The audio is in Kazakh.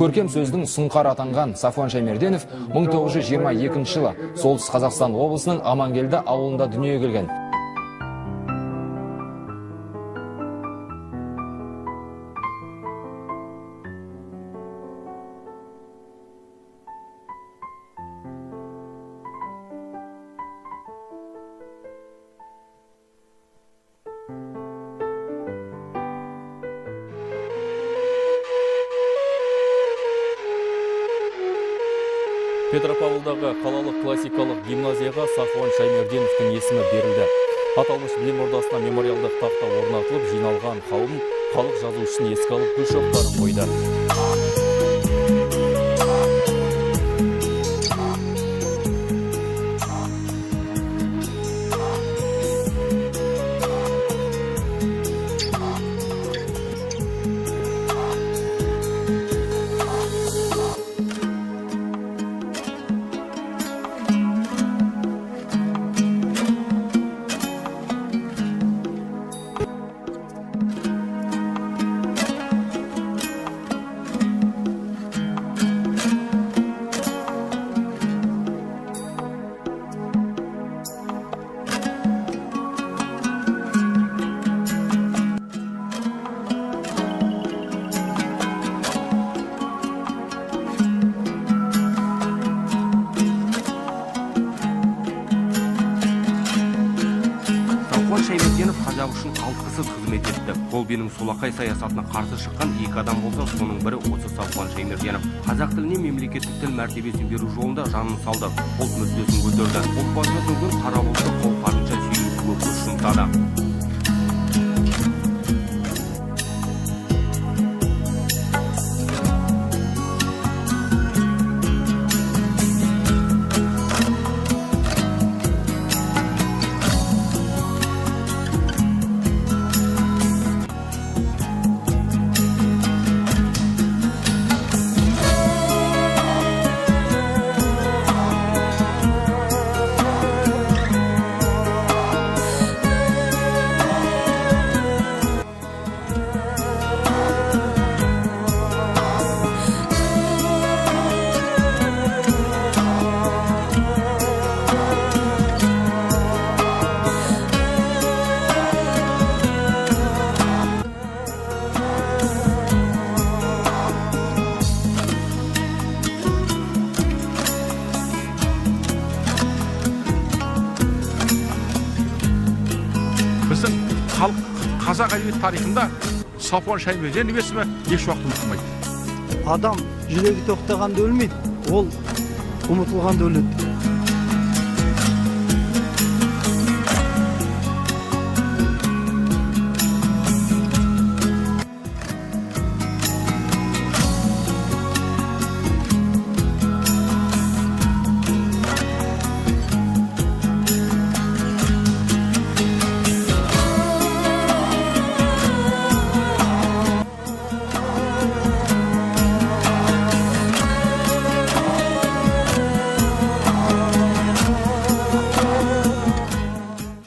көркем сөздің сұңқары атанған Сафуан Шаймерденов 1922 жылы Солтүстік Қазақстан облысының Амангелді ауылында дүниеге келген. Петропавлдағы қалалық классикалық гимназияға Сафуан Шаймерденовтың есімі берілді. Аталмыш білім ордасына мемориалдық тақта орнатылып, жиналған қауым халық жазушысын еске алып гүл шоқтарын қойды. Шаймерденов қазақ үшін қалтқысыз қызмет етті. Ол менің солақай саясатына қарсы шыққан екі адам болса, соның бірі осы Сафуан Шаймерденов. Қазақ тіліне мемлекеттік тіл мәртебесін беру жолында жанын салды. Ұлт мүддесін көтерді. Ұлт басына төнген қара бұлтты қауқарынша сүйретуге күш жұмсады. Біздің қазақ әдебиет тарихында Сафуан Шаймерденов есімі еш уақыт ұмытылмайды. Адам жүрегі тоқтағанда өлмейді, ол ұмытылғанда өледі.